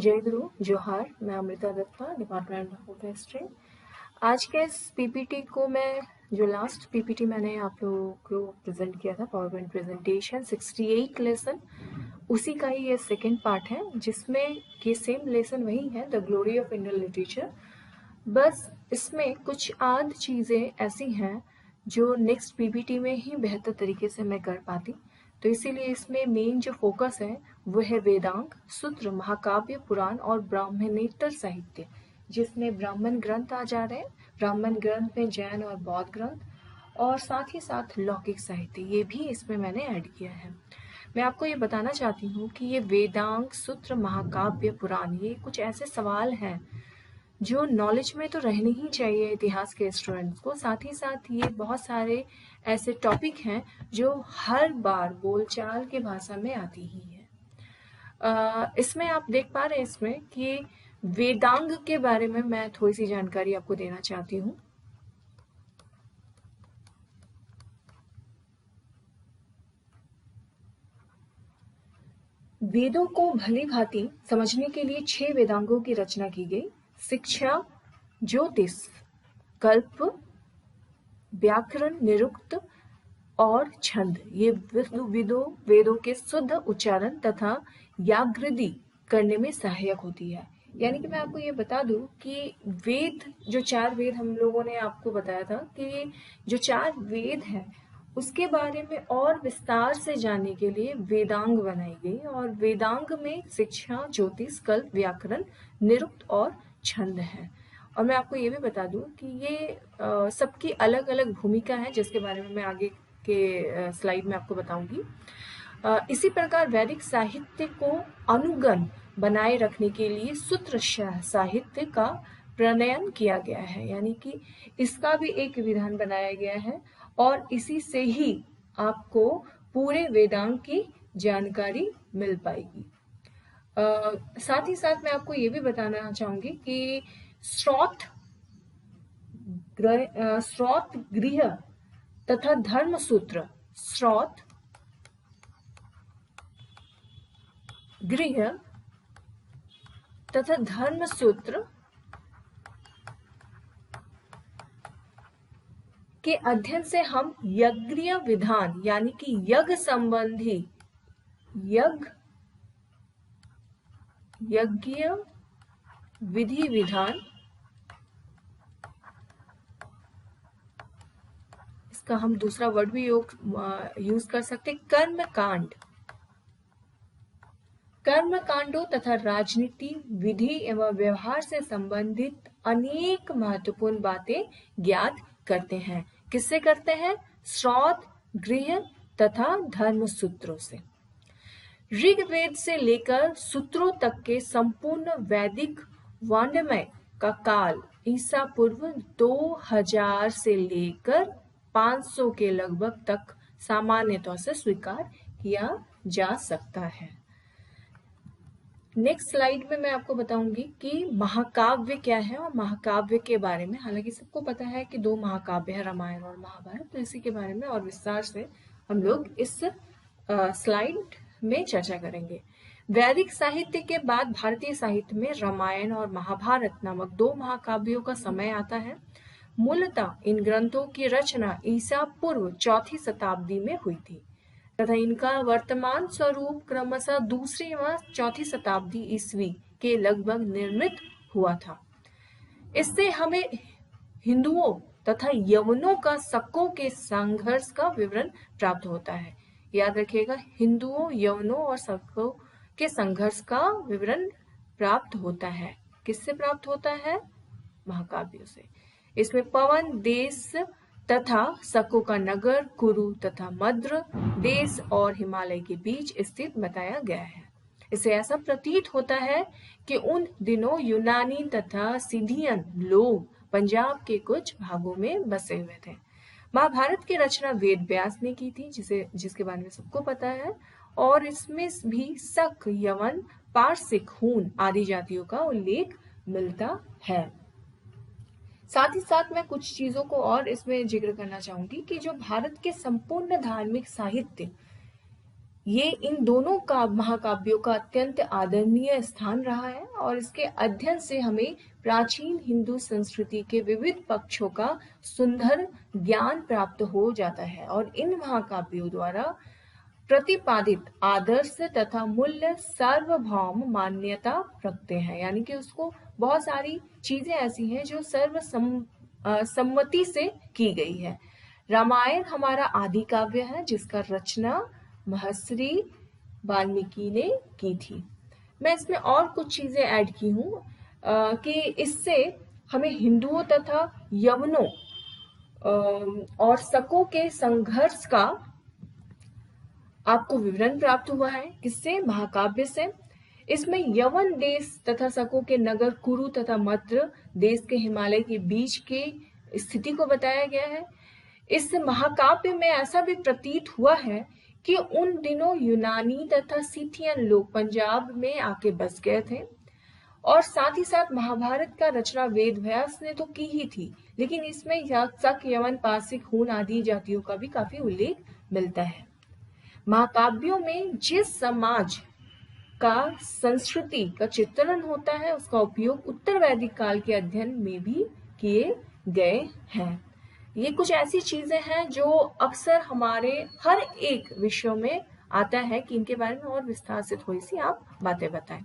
जय गुरु जोहार। मैं Amrita Datta, department of history. आज के इस पीपीटी को मैं जो लास्ट पीपीटी मैंने आप लोगों को प्रेजेंट किया था, पावर पॉइंट प्रेजेंटेशन 68 लेसन, उसी का ही ये सेकेंड पार्ट है, जिसमें ये सेम लेसन वही है, the glory of Indian literature. बस इसमें कुछ आध चीज़ें ऐसी हैं जो नेक्स्ट पीपीटी में ही बेहतर तरीके से मैं कर पाती, तो इसीलिए इसमें मेन जो फोकस है वो है वेदांग, सूत्र, महाकाव्य, पुराण और ब्राह्मणेतर साहित्य, जिसमें ब्राह्मण ग्रंथ आ जा रहे हैं। ब्राह्मण ग्रंथ में जैन और बौद्ध ग्रंथ और साथ ही साथ लौकिक साहित्य, ये भी इसमें मैंने ऐड किया है। मैं आपको ये बताना चाहती हूँ कि ये वेदांग, सूत्र, महाकाव्य, पुराण, ये कुछ ऐसे सवाल हैं जो नॉलेज में तो रहने ही चाहिए इतिहास के स्टूडेंट्स को। साथ ही साथ ये बहुत सारे ऐसे टॉपिक हैं जो हर बार बोलचाल के भाषा में आती ही है। इसमें आप देख पा रहे हैं इसमें कि वेदांग के बारे में मैं थोड़ी सी जानकारी आपको देना चाहती हूँ। वेदों को भली भांति समझने के लिए 6 वेदांगों की रचना की गई। शिक्षा, ज्योतिष, कल्प, व्याकरण, निरुक्त और छंद, ये वेदों के शुद्ध उच्चारण तथा याग्रदी करने में सहायक होती है। यानी कि मैं आपको ये बता दूं कि वेद, जो 4 वेद हम लोगों ने आपको बताया था कि जो 4 वेद हैं उसके बारे में और विस्तार से जानने के लिए वेदांग बनाई गई, और वेदांग में शिक्षा, ज्योतिष, कल्प, व्याकरण, निरुक्त और छंद है। और मैं आपको ये भी बता दूं कि ये सबकी अलग अलग भूमिका है, जिसके बारे में मैं आगे के स्लाइड में आपको बताऊंगी। इसी प्रकार वैदिक साहित्य को अनुगण बनाए रखने के लिए सूत्र साहित्य का प्रणयन किया गया है, यानी कि इसका भी एक विधान बनाया गया है, और इसी से ही आपको पूरे वेदांग की जानकारी मिल पाएगी। साथ ही साथ मैं आपको ये भी बताना चाहूंगी कि स्रोत गृह तथा धर्म सूत्र, स्रोत, गृह तथा धर्म सूत्र के अध्ययन से हम यज्ञ विधान, यानी कि यज्ञ संबंधी यज्ञ विधि विधान, इसका हम दूसरा वर्ड भी यूज कर सकते, कर्म कांडों तथा राजनीति, विधि एवं व्यवहार से संबंधित अनेक महत्वपूर्ण बातें ज्ञात करते हैं। किससे करते हैं? स्रोत, गृह तथा धर्म सूत्रों से। ऋग्वेद से लेकर सूत्रों तक के संपूर्ण वैदिक वाङ्मय का काल ईसा पूर्व 2000 से लेकर 500 के लगभग तक सामान्य तौर से स्वीकार किया जा सकता है। नेक्स्ट स्लाइड में मैं आपको बताऊंगी कि महाकाव्य क्या है, और महाकाव्य के बारे में, हालांकि सबको पता है कि 2 महाकाव्य है, रामायण और महाभारत, तो इसी के बारे में और विस्तार से हम लोग इस स्लाइड में चर्चा करेंगे। वैदिक साहित्य के बाद भारतीय साहित्य में रामायण और महाभारत नामक 2 महाकाव्यों का समय आता है। मूलतः इन ग्रंथों की रचना ईसा पूर्व 4वीं शताब्दी में हुई थी तथा इनका वर्तमान स्वरूप क्रमशः 2री व 4वीं शताब्दी ईस्वी के लगभग निर्मित हुआ था। इससे हमें हिंदुओं तथा यवनों का शकों के संघर्ष का विवरण प्राप्त होता है। याद रखिएगा, हिंदुओं, यवनों और शकों के संघर्ष का विवरण प्राप्त होता है। किससे प्राप्त होता है? महाकाव्यों से। इसमें पवन देश तथा शकों का नगर कुरु तथा मद्र देश और हिमालय के बीच स्थित बताया गया है। इससे ऐसा प्रतीत होता है कि उन दिनों यूनानी तथा सिधियन लोग पंजाब के कुछ भागों में बसे हुए थे। महाभारत की रचना वेद व्यास ने की थी, जिसके बारे में सबको पता है, और इसमें भी शक, यवन, पारसिक, हून आदि जातियों का उल्लेख मिलता है। साथ ही साथ मैं कुछ चीजों को और इसमें जिक्र करना चाहूंगी कि जो भारत के संपूर्ण धार्मिक साहित्य ये इन दोनों का महाकाव्यों का अत्यंत आदरणीय स्थान रहा है और इसके अध्ययन से हमें प्राचीन हिंदू संस्कृति के विविध पक्षों का सुंदर ज्ञान प्राप्त हो जाता है और इन महाकाव्यों द्वारा प्रतिपादित आदर्श तथा मूल्य सार्वभौम मान्यता रखते हैं। यानी कि उसको बहुत सारी चीजें ऐसी हैं जो सम्मति से की गई है। रामायण हमारा आदि काव्य है जिसका रचना महर्षि वाल्मीकि ने की थी। मैं इसमें और कुछ चीजें ऐड की हूँ कि इससे हमें हिंदुओं तथा यवनों और शकों के संघर्ष का आपको विवरण प्राप्त हुआ है। किससे? महाकाव्य से। इसमें यवन देश तथा शकों के नगर कुरु तथा मद्र देश के हिमालय के बीच के स्थिति को बताया गया है। इस महाकाव्य में ऐसा भी प्रतीत हुआ है कि उन दिनों यूनानी तथा सीथियन लोग पंजाब में आके बस गए थे और साथ ही साथ महाभारत का रचना वेद व्यास ने तो की ही थी, लेकिन इसमें शक, यवन, पारसिक, हूण आदि जातियों का भी काफी उल्लेख मिलता है। महाकाव्यों में जिस समाज का संस्कृति का चित्रण होता है उसका उपयोग उत्तर वैदिक काल के अध्ययन में भी किए गए हैं। ये कुछ ऐसी चीजें हैं जो अक्सर हमारे हर एक विषयों में आता है कि इनके बारे में और विस्तार से थोड़ी सी आप बातें बताएं।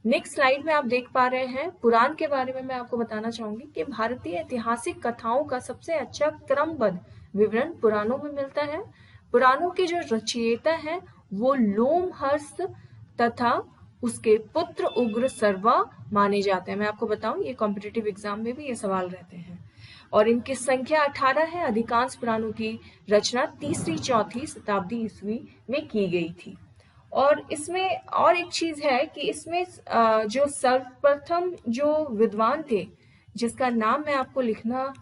नेक्स्ट स्लाइड में आप देख पा रहे हैं पुराण के बारे में। मैं आपको बताना चाहूंगी कि भारतीय ऐतिहासिक कथाओं का सबसे अच्छा क्रमबद्ध विवरण पुराणों में मिलता है। पुराणों के जो रचयिता है वो लोमहर्ष तथा उसके पुत्र उग्र सर्वा माने जाते हैं। मैं आपको बताऊं ये कॉम्पिटिटिव एग्जाम में भी ये सवाल रहते हैं और इनकी संख्या 18 है। अधिकांश पुराणों की रचना 3री-4थी शताब्दी ईस्वी में की गई थी। और इसमें और एक चीज है कि इसमें जो सर्वप्रथम जो विद्वान थे जिसका नाम मैं आपको लिखना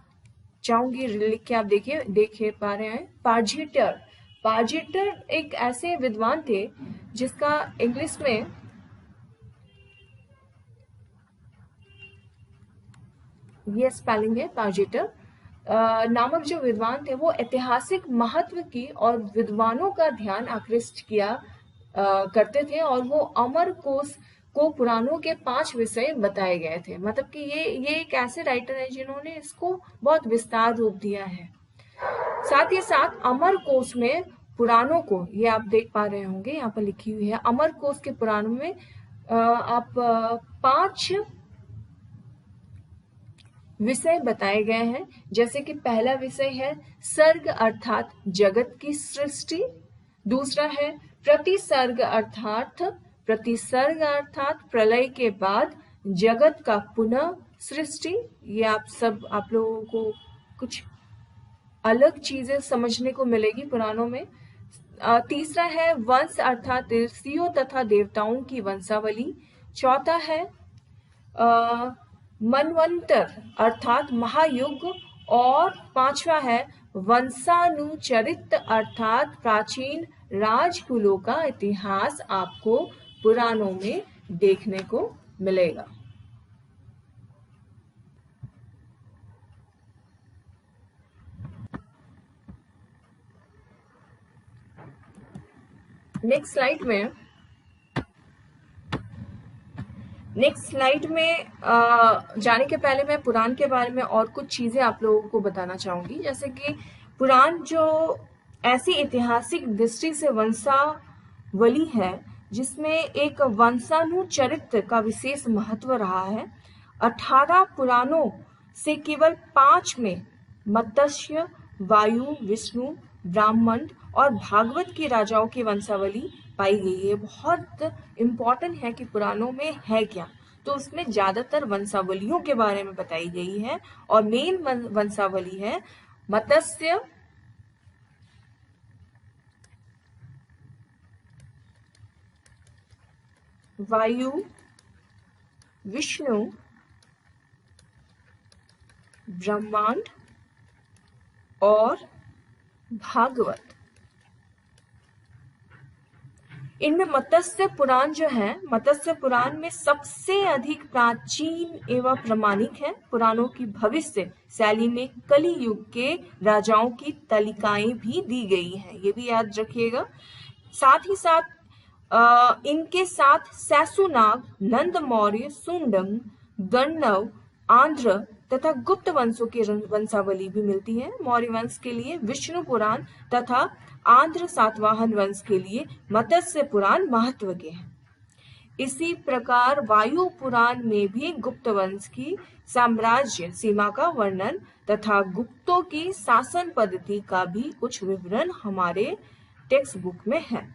चाहूंगी, लिख के आप देख पा रहे हैं, पार्जिटर एक ऐसे विद्वान थे जिसका इंग्लिश में ये स्पेलिंग है पार्जिटर नामक जो विद्वान थे वो ऐतिहासिक महत्व की और विद्वानों का ध्यान आकृष्ट किया करते थे और वो अमर कोश को पुराणों के 5 विषय बताए गए थे। मतलब कि ये एक ऐसे राइटर है जिन्होंने इसको बहुत विस्तार रूप दिया है। साथ ही साथ अमर कोश में पुराणों को, ये आप देख पा रहे होंगे यहाँ पर लिखी हुई है, अमर कोश के पुराणों में आप 5 विषय बताए गए हैं। जैसे कि पहला विषय है सर्ग अर्थात जगत की सृष्टि, दूसरा है प्रतिसर्ग अर्थात प्रलय के बाद जगत का पुनः सृष्टि। ये आप लोगों को कुछ अलग चीजें समझने को मिलेगी पुराणों में। तीसरा है वंश अर्थात ऋषियों तथा देवताओं की वंशावली। चौथा है मनवंतर अर्थात महायुग और 5वां है वंशानुचरित अर्थात प्राचीन राजकुलों का इतिहास आपको पुराणों में देखने को मिलेगा। नेक्स्ट स्लाइड में जाने के पहले मैं पुराण के बारे में और कुछ चीजें आप लोगों को बताना चाहूंगी। जैसे कि पुराण जो ऐसी ऐतिहासिक दृष्टि से वंशावली है जिसमें एक वंशानुचरित्र का विशेष महत्व रहा है। 18 पुराणों से केवल 5 में मत्स्य, वायु, विष्णु, ब्राह्मण और भागवत की राजाओं की वंशावली पाई गई है। बहुत इम्पोर्टेंट है कि पुराणों में है क्या, तो उसमें ज्यादातर वंशावलियों के बारे में बताई गई है और मेन वंशावली है मत्स्य, वायु, विष्णु, ब्रह्मांड और भागवत। इनमें मत्स्य पुराण जो है, मत्स्य पुराण में सबसे अधिक प्राचीन एवं प्रमाणिक है। पुराणों की भविष्य शैली में कली युग के राजाओं की तालिकाएं भी दी गई हैं, ये भी याद रखिएगा। साथ ही साथ इनके साथ सैसुनाग, नंद मौर्य, सुंडंग, गणव, आंध्र तथा गुप्त वंशों की वंशावली भी मिलती है। मौर्य वंश के लिए विष्णु पुराण तथा आंध्र सातवाहन वंश के लिए मत्स्य पुराण महत्व के हैं। इसी प्रकार वायु पुराण में भी गुप्त वंश की साम्राज्य सीमा का वर्णन तथा गुप्तों की शासन पद्धति का भी कुछ विवरण हमारे टेक्स्ट बुक में है।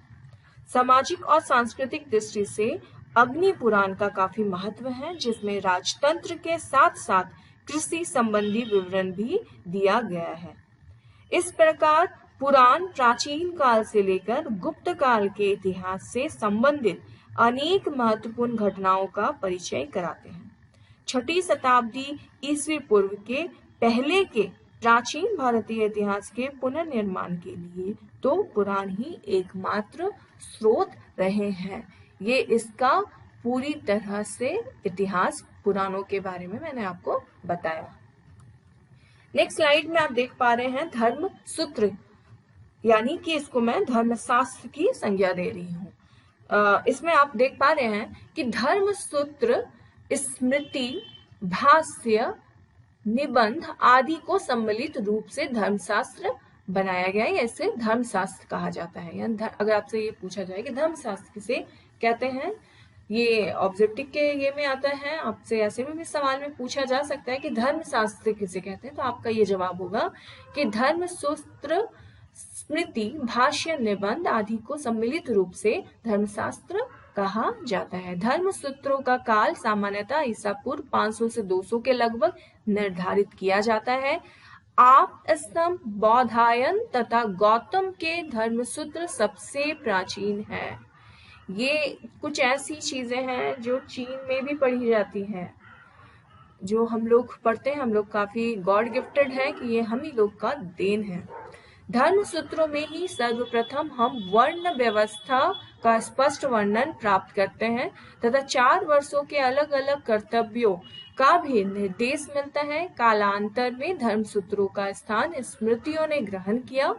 सामाजिक और सांस्कृतिक दृष्टि से अग्नि पुराण का काफी महत्व है, जिसमें राजतंत्र के साथ साथ कृषि संबंधी विवरण भी दिया गया है। इस प्रकार पुराण प्राचीन काल से लेकर गुप्त काल के इतिहास से संबंधित अनेक महत्वपूर्ण घटनाओं का परिचय कराते हैं। 6ठी शताब्दी ईस्वी पूर्व के पहले के प्राचीन भारतीय इतिहास के पुनर्निर्माण के लिए तो पुराण ही एकमात्र स्रोत रहे हैं। ये इसका पूरी तरह से इतिहास पुराणों के बारे में मैंने आपको बताया। नेक्स्ट स्लाइड में आप देख पा रहे हैं धर्म सूत्र, यानी कि इसको मैं धर्मशास्त्र की संज्ञा दे रही हूँ। इसमें आप देख पा रहे हैं कि धर्म सूत्र स्मृति, भाष्य, निबंध आदि को सम्मिलित रूप से धर्मशास्त्र बनाया गया है। इसे धर्मशास्त्र कहा जाता है। अगर आपसे ये पूछा जाए कि धर्मशास्त्र किसे कहते हैं, ये ऑब्जेक्टिव के ये में आता है, आपसे ऐसे में भी सवाल में पूछा जा सकता है कि धर्मशास्त्र किसे कहते हैं, तो आपका ये जवाब होगा कि धर्म सूत्र स्मृति, भाष्य, निबंध आदि को सम्मिलित रूप से धर्मशास्त्र कहा जाता है। धर्म सूत्रों का काल सामान्यतः ईसा पूर्व 500 से 200 के लगभग निर्धारित किया जाता है। आप स्तंभ, बौधायन तथा गौतम के धर्मसूत्र सबसे प्राचीन है। ये कुछ ऐसी चीजें हैं जो चीन में भी पढ़ी जाती हैं, जो हम लोग पढ़ते हैं। हम लोग काफी गॉड गिफ्टेड है कि ये हम ही लोग का देन है। धर्म सूत्रों में ही सर्वप्रथम हम वर्ण व्यवस्था का स्पष्ट वर्णन प्राप्त करते हैं तथा 4 वर्षों के अलग अलग कर्तव्यों का भी निर्देश मिलता है। कालांतर में धर्म सूत्रों का स्थान स्मृतियों ने ग्रहण किया।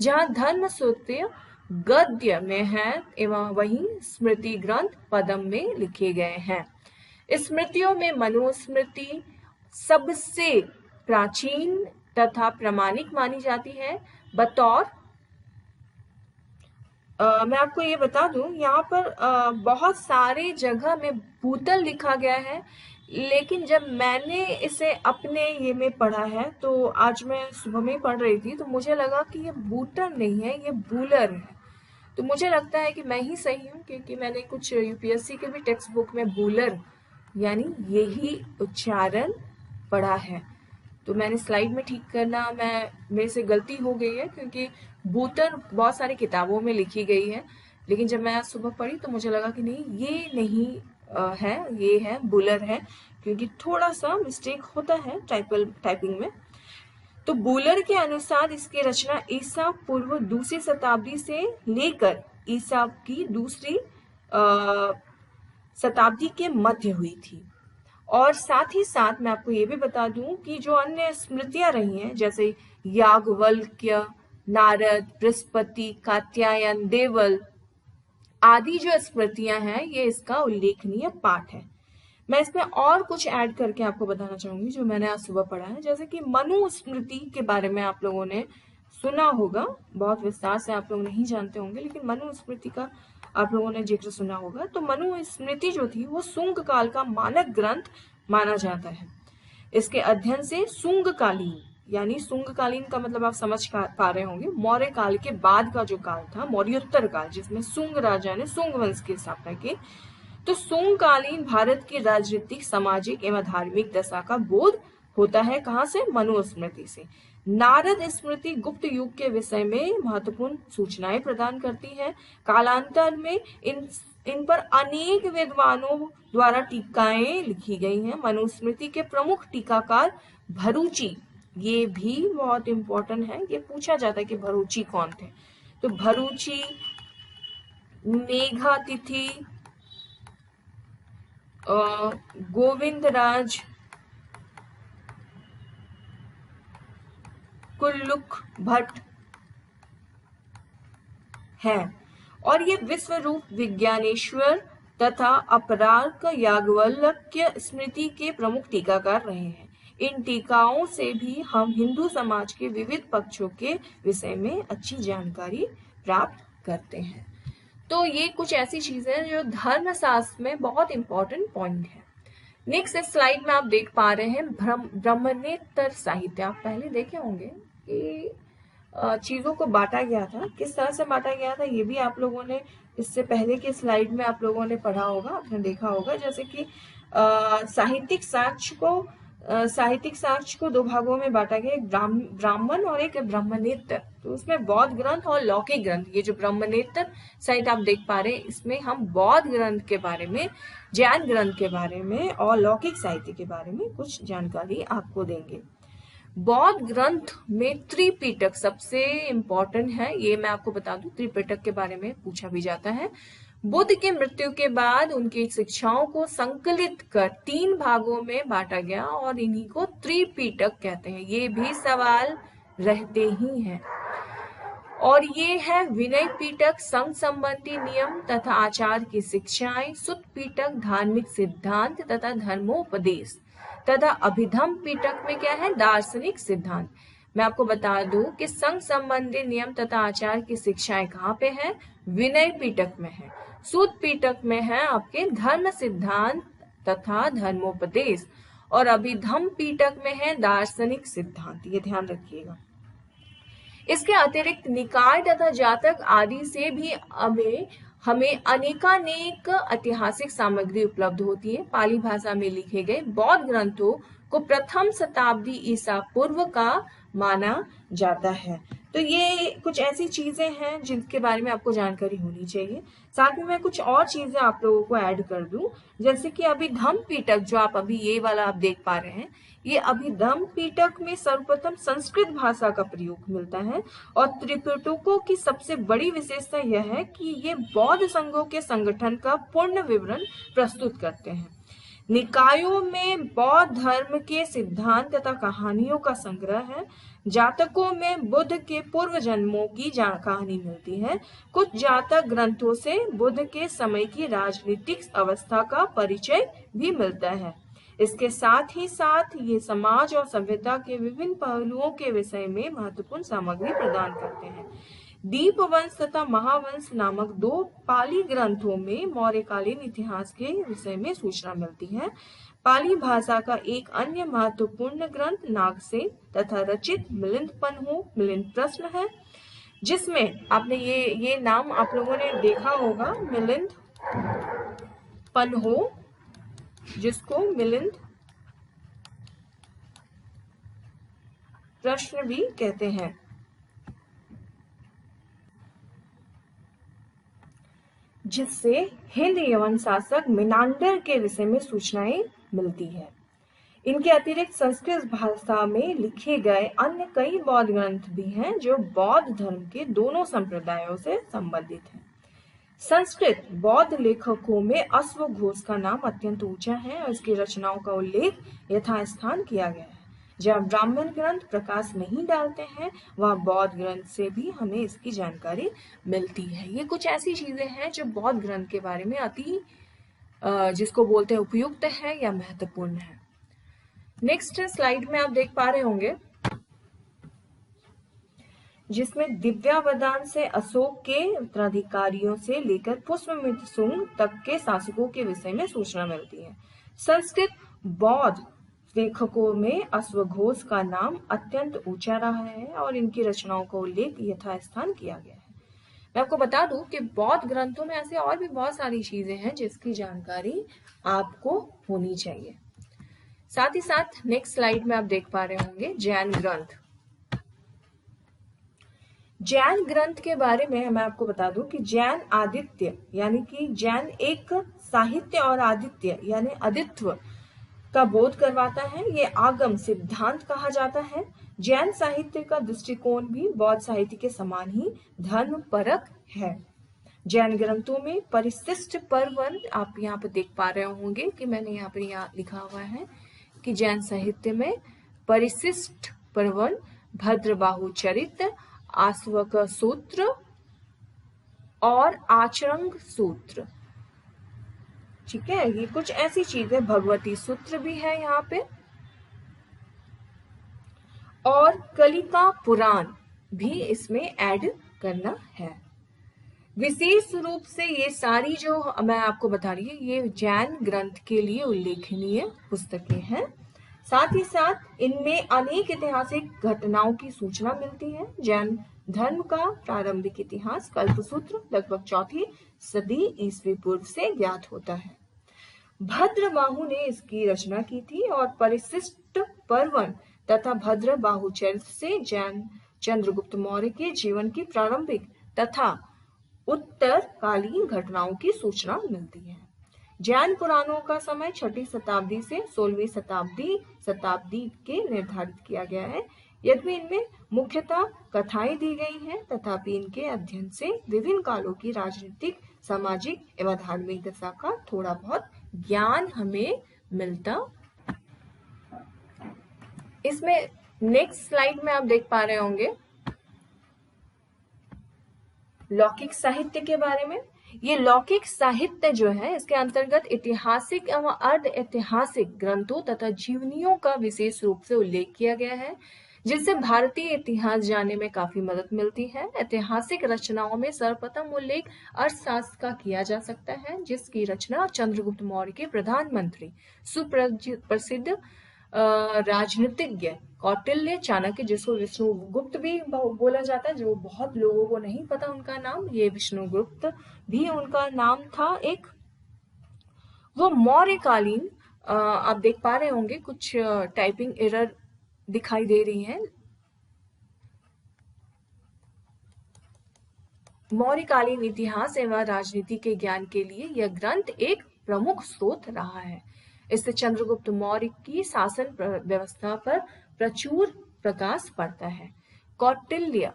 जहाँ धर्म सूत्र गद्य में है एवं वहीं स्मृति ग्रंथ पद्म में लिखे गए हैं। स्मृतियों में मनुस्मृति सबसे प्राचीन तथा प्रामाणिक मानी जाती है। बतौर मैं आपको ये बता दूं, यहाँ पर बहुत सारे जगह में भूतल लिखा गया है, लेकिन जब मैंने इसे अपने ये में पढ़ा है, तो आज मैं सुबह में पढ़ रही थी, तो मुझे लगा कि ये बूटल नहीं है, ये बूलर है। तो मुझे लगता है कि मैं ही सही हूँ, क्योंकि मैंने कुछ यूपीएससी के भी टेक्स्ट बुक में बूलर यानी यही उच्चारण पढ़ा है। तो मैंने स्लाइड में ठीक करना, मेरे से गलती हो गई है, क्योंकि बूटर बहुत सारी किताबों में लिखी गई है, लेकिन जब मैं आज सुबह पढ़ी तो मुझे लगा कि नहीं, ये नहीं है, ये है बूलर है, क्योंकि थोड़ा सा मिस्टेक होता है टाइपिंग में। तो बूलर के अनुसार इसकी रचना ईसा पूर्व 2री शताब्दी से लेकर ईसा की 2री शताब्दी के मध्य हुई थी। और साथ ही साथ मैं आपको ये भी बता दूं कि जो अन्य स्मृतियां रही हैं, जैसे याज्ञवल्क्य, नारद, बृहस्पति, कात्यायन, देवल आदि जो स्मृतियां हैं, ये इसका उल्लेखनीय पाठ है। मैं इसमें और कुछ ऐड करके आपको बताना चाहूंगी जो मैंने आज सुबह पढ़ा है। जैसे कि मनुस्मृति के बारे में आप लोगों ने सुना होगा, बहुत विस्तार से आप लोग नहीं जानते होंगे, लेकिन मनुस्मृति का आप लोगों ने जिक्र सुना होगा। तो मनुस्मृति जो थी वो शुंग काल का मानक ग्रंथ माना जाता है। इसके अध्ययन से शुंगकालीन, यानी शुंगकालीन का मतलब आप समझ पा रहे होंगे, मौर्य काल के बाद का जो काल था, मौर्योत्तर काल, जिसमें शुंग राजा ने शुंग वंश की स्थापना की। तो शुंगकालीन भारत की राजनीतिक, सामाजिक एवं धार्मिक दशा का बोध होता है। कहाँ से? मनुस्मृति से। नारद स्मृति गुप्त युग के विषय में महत्वपूर्ण सूचनाएं प्रदान करती है। कालांतर में इन पर अनेक विद्वानों द्वारा टीकाएं लिखी गई हैं। मनुस्मृति के प्रमुख टीकाकार भरूची, ये भी बहुत इंपॉर्टेंट है, ये पूछा जाता है कि भरूची कौन थे। तो भरूची, मेघातिथि, गोविंदराज, कुल्लुक भट्ट है। और ये विश्व रूप विज्ञानेश्वर तथा अपरार्क याज्ञवल्क्य स्मृति के प्रमुख टीकाकार रहे हैं। इन टीकाओं से भी हम हिंदू समाज के विविध पक्षों के विषय में अच्छी जानकारी प्राप्त करते हैं। तो ये कुछ ऐसी चीजें हैं जो धर्मशास्त्र में बहुत इंपॉर्टेंट पॉइंट है। नेक्स्ट स्लाइड में आप देख पा रहे हैं ब्रह्मनेत्र साहित्य। आप पहले देखे होंगे कि चीजों को बांटा गया था, किस तरह से बांटा गया था ये भी आप लोगों ने इससे पहले के स्लाइड में आप लोगों ने पढ़ा होगा, आपने देखा होगा। जैसे कि साहित्यिक साक्ष्य को दो भागों में बांटा गया, एक ब्राह्मण और एक ब्रह्मनेत्र। तो उसमें बौद्ध ग्रंथ और लौकिक ग्रंथ, ये जो ब्रह्मनेत्र साहित्य आप देख पा रहे हैं इसमें हम बौद्ध ग्रंथ के बारे में, जैन ग्रंथ के बारे में और लौकिक साहित्य के बारे में कुछ जानकारी आपको देंगे। बौद्ध ग्रंथ में त्रिपिटक सबसे इम्पोर्टेंट है, ये मैं आपको बता दूं। त्रिपिटक के बारे में पूछा भी जाता है। बुद्ध के मृत्यु के बाद उनकी शिक्षाओं को संकलित कर 3 भागों में बांटा गया और इन्हीं को त्रिपिटक कहते हैं। ये भी सवाल रहते ही हैं। और ये है विनय पिटक संघ संबंधी नियम तथा आचार की शिक्षाएं, सुत पिटक धार्मिक सिद्धांत तथा धर्मोपदेश तथा अभिधम पिटक में क्या है, दार्शनिक सिद्धांत। मैं आपको बता दूं कि संघ संबंधी नियम तथा आचार की शिक्षाएं कहाँ पे है, विनय पिटक में है। सूत पिटक में है आपके धर्म सिद्धांत तथा धर्मोपदेश और अभिधम पिटक में है दार्शनिक सिद्धांत। ये ध्यान रखिएगा। इसके अतिरिक्त निकाय तथा जातक आदि से भी हमें अनेकानेक ऐतिहासिक सामग्री उपलब्ध होती है। पाली भाषा में लिखे गए बौद्ध ग्रंथों को प्रथम शताब्दी ईसा पूर्व का माना जाता है। तो ये कुछ ऐसी चीजें हैं जिनके बारे में आपको जानकारी होनी चाहिए। साथ में मैं कुछ और चीजें आप लोगों को ऐड कर दूं, जैसे कि अभिधम पिटक जो आप अभी ये वाला आप देख पा रहे हैं, ये अभिधम पिटक में सर्वप्रथम संस्कृत भाषा का प्रयोग मिलता है। और त्रिपिटकों की सबसे बड़ी विशेषता यह है कि ये बौद्ध संघों के संगठन का पूर्ण विवरण प्रस्तुत करते हैं। निकायों में बौद्ध धर्म के सिद्धांत तथा कहानियों का संग्रह है। जातकों में बुद्ध के पूर्व जन्मों की कहानी मिलती है। कुछ जातक ग्रंथों से बुद्ध के समय की राजनीतिक अवस्था का परिचय भी मिलता है। इसके साथ ही साथ ये समाज और सभ्यता के विभिन्न पहलुओं के विषय में महत्वपूर्ण सामग्री प्रदान करते हैं। दीपवंश तथा महावंश नामक 2 पाली ग्रंथों में मौर्यकालीन इतिहास के विषय में सूचना मिलती है। पाली भाषा का एक अन्य महत्वपूर्ण ग्रंथ नागसेन तथा रचित मिलिंद पन्हो मिलिंद प्रश्न है, जिसमें आपने ये नाम आप लोगों ने देखा होगा, मिलिंद पन्हो, जिसको मिलिंद प्रश्न भी कहते हैं, जिससे हिंद यवन शासक मिनांडर के विषय में सूचनाएं मिलती है। इनके अतिरिक्त संस्कृत भाषा में लिखे गए अन्य कई बौद्ध ग्रंथ भी हैं जो बौद्ध धर्म के दोनों संप्रदायों से संबंधित हैं। संस्कृत बौद्ध लेखकों में अश्वघोष का नाम अत्यंत ऊंचा है और इसकी रचनाओं का उल्लेख यथास्थान किया गया है। जहाँ ब्राह्मण ग्रंथ प्रकाश नहीं डालते हैं, वहाँ बौद्ध ग्रंथ से भी हमें इसकी जानकारी मिलती है। ये कुछ ऐसी चीजें हैं जो बौद्ध ग्रंथ के बारे में अति जिसको बोलते हैं उपयुक्त है या महत्वपूर्ण है। नेक्स्ट स्लाइड में आप देख पा रहे होंगे, जिसमें दिव्यावदान से अशोक के उत्तराधिकारियों से लेकर पुष्पमित्र सुंग तक के शासकों के विषय में सूचना मिलती है। संस्कृत बौद्ध लेखकों में अश्वघोष का नाम अत्यंत ऊंचा रहा है और इनकी रचनाओं का उल्लेख यथास्थान किया गया है। मैं आपको बता दूं कि बौद्ध ग्रंथों में ऐसे और भी बहुत सारी चीजें हैं जिसकी जानकारी आपको होनी चाहिए। साथ ही साथ नेक्स्ट स्लाइड में आप देख पा रहे होंगे जैन ग्रंथ। जैन ग्रंथ के बारे में मैं आपको बता दूं कि जैन आदित्य यानी कि जैन एक साहित्य और आदित्य यानी अदित्व का बोध करवाता है। ये आगम सिद्धांत कहा जाता है। जैन साहित्य का दृष्टिकोण भी बौद्ध साहित्य के समान ही धर्म परक है। जैन ग्रंथों में परिशिष्ट पर्वन आप यहाँ पे देख पा रहे होंगे कि मैंने यहाँ पर लिखा हुआ है कि जैन साहित्य में परिशिष्ट पर्वन, भद्रबाहु चरित्र, आश्वक सूत्र और आचरण सूत्र। ठीक है, ये कुछ ऐसी चीजें, भगवती सूत्र भी है यहाँ पे, और कलिका पुराण भी इसमें ऐड करना है। विशेष रूप से ये सारी जो मैं आपको बता रही हूँ, ये जैन ग्रंथ के लिए उल्लेखनीय पुस्तकें हैं। साथ ही साथ इनमें अनेक ऐतिहासिक घटनाओं की सूचना मिलती है। जैन धर्म का प्रारंभिक इतिहास कल्पसूत्र लगभग 4वीं सदी ईस्वी पूर्व से ज्ञात होता है। भद्रबाहु ने इसकी रचना की थी और परिशिष्ट पर्वन तथा भद्रबाहु चरित्र से जैन चंद्रगुप्त मौर्य के जीवन की प्रारंभिक तथा उत्तरकालीन घटनाओं की सूचना मिलती है। जैन पुराणों का समय 6वीं शताब्दी से 16वीं शताब्दी के निर्धारित किया गया है। यद्यपि इनमें मुख्यतः कथाएं दी गई हैं, तथापि इनके अध्ययन से विभिन्न कालों की राजनीतिक, सामाजिक एवं धार्मिक दशा का थोड़ा बहुत ज्ञान हमें मिलता। इसमें नेक्स्ट स्लाइड में आप देख पा रहे होंगे लौकिक साहित्य के बारे में। ये लौकिक साहित्य जो है, इसके अंतर्गत ऐतिहासिक एवं अर्ध ऐतिहासिक ग्रंथों तथा जीवनियों का विशेष रूप से उल्लेख किया गया है, जिससे भारतीय इतिहास जानने में काफी मदद मिलती है। ऐतिहासिक रचनाओं में सर्वप्रथम उल्लेख अर्थशास्त्र का किया जा सकता है, जिसकी रचना चंद्रगुप्त मौर्य के प्रधानमंत्री सुप्रसिद्ध राजनीतिज्ञ कौटिल्य चाणक्य, जिसको विष्णुगुप्त भी बोला जाता है, जो बहुत लोगों को नहीं पता उनका नाम, ये विष्णुगुप्त भी उनका नाम था एक। वो मौर्यकालीन, आप देख पा रहे होंगे कुछ टाइपिंग एरर दिखाई दे रही है। मौर्यकालीन इतिहास एवं राजनीति के ज्ञान के लिए यह ग्रंथ एक प्रमुख स्रोत रहा है। इससे चंद्रगुप्त मौर्य की शासन व्यवस्था पर प्रचुर प्रकाश पड़ता है। कौटिल्य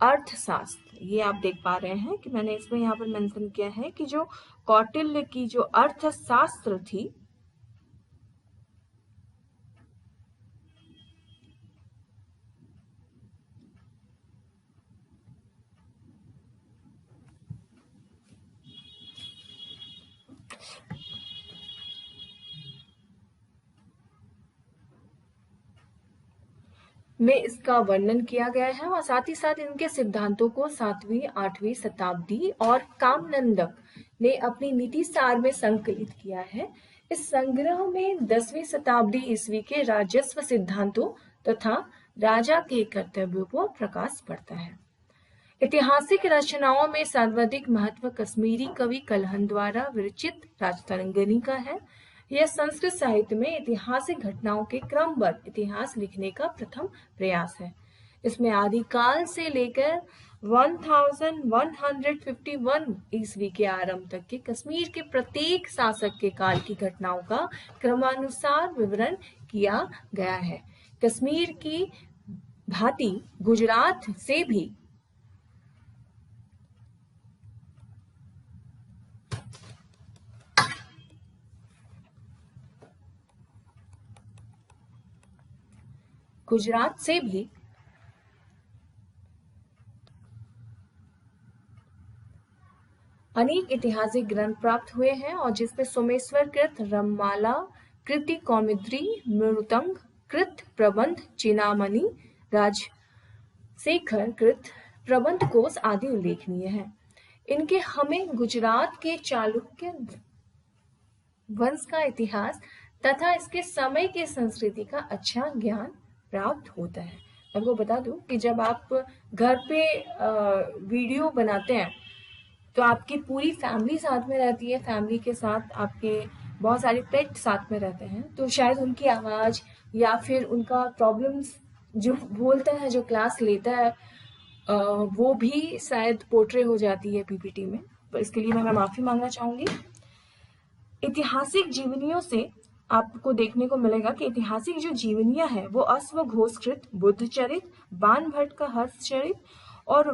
अर्थशास्त्र, ये आप देख पा रहे हैं कि मैंने इसमें यहाँ पर मेंशन किया है कि जो कौटिल्य की जो अर्थशास्त्र थी, में इसका वर्णन किया गया है, और साथ ही साथ इनके सिद्धांतों को 7वीं 8वीं शताब्दी और कामनंदक ने अपनी नीति सार में संकलित किया है। इस संग्रह में 10वीं शताब्दी ईस्वी के राजस्व सिद्धांतों तथा राजा के कर्तव्यों पर प्रकाश पड़ता है। ऐतिहासिक रचनाओं में सर्वाधिक महत्व कश्मीरी कवि कलहन द्वारा विरचित राजतरंगिणी का है। यह संस्कृत साहित्य में ऐतिहासिक घटनाओं के क्रमबद्ध इतिहास लिखने का प्रथम प्रयास है। इसमें आदिकाल से लेकर 1151 ईस्वी के आरंभ तक के कश्मीर के प्रत्येक शासक के काल की घटनाओं का क्रमानुसार विवरण किया गया है। कश्मीर की भांति गुजरात से भी अनेक ऐतिहासिक ग्रंथ प्राप्त हुए हैं, और जिसमें सोमेश्वर कृत रममाला कृति कौमुदी मृतंग कृत प्रबंध चिनामणि राजशेखर कृत प्रबंध कोश आदि उल्लेखनीय है। इनके हमें गुजरात के चालुक्य वंश का इतिहास तथा इसके समय के संस्कृति का अच्छा ज्ञान प्राप्त होता है। आपको बता दूं कि जब आप घर पे वीडियो बनाते हैं तो आपकी पूरी फैमिली साथ में रहती है, फैमिली के साथ आपके बहुत सारे पेट साथ में रहते हैं, तो शायद उनकी आवाज़ या फिर उनका प्रॉब्लम्स जो बोलता है, जो क्लास लेता है, वो भी शायद पोर्ट्रे हो जाती है पीपीटी में। तो इसके लिए मैं माफ़ी मांगना चाहूँगी। ऐतिहासिक जीवनियों से आपको देखने को मिलेगा कि ऐतिहासिक जो जीवनियां हैं वो अश्वघोषकृत बुद्धचरित, बाणभट्ट का हर्षचरित और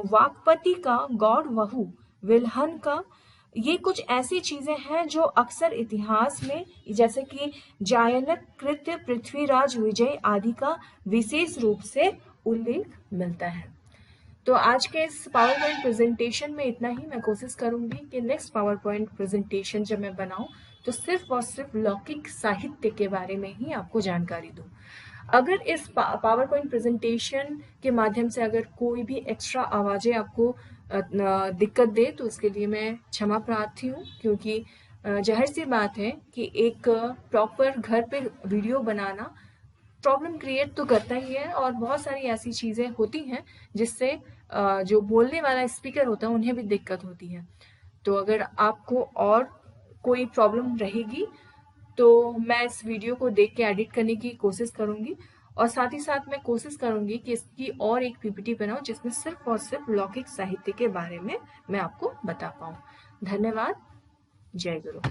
वाकपति का गौड़ वहु विल्हन का, ये कुछ ऐसी चीजें हैं जो अक्सर इतिहास में, जैसे कि जायनक कृत्य, पृथ्वीराज विजय आदि का विशेष रूप से उल्लेख मिलता है। तो आज के इस पावर पॉइंट प्रेजेंटेशन में इतना ही। मैं कोशिश करूंगी कि नेक्स्ट पावर पॉइंट प्रेजेंटेशन जब मैं बनाऊं तो सिर्फ और सिर्फ लौकिक साहित्य के बारे में ही आपको जानकारी दूं। अगर इस पावर पॉइंट प्रेजेंटेशन के माध्यम से अगर कोई भी एक्स्ट्रा आवाजें आपको दिक्कत दे तो इसके लिए मैं क्षमा प्रार्थी हूँ, क्योंकि जाहिर सी बात है कि एक प्रॉपर घर पे वीडियो बनाना प्रॉब्लम क्रिएट तो करता ही है, और बहुत सारी ऐसी चीजें होती हैं जिससे जो बोलने वाला स्पीकर होता है उन्हें भी दिक्कत होती है। तो अगर आपको और कोई प्रॉब्लम रहेगी तो मैं इस वीडियो को देख के एडिट करने की कोशिश करूंगी, और साथ ही साथ मैं कोशिश करूंगी कि इसकी और एक पीपीटी बनाऊं जिसमें सिर्फ और सिर्फ लौकिक साहित्य के बारे में मैं आपको बता पाऊं। धन्यवाद। जय गुरु।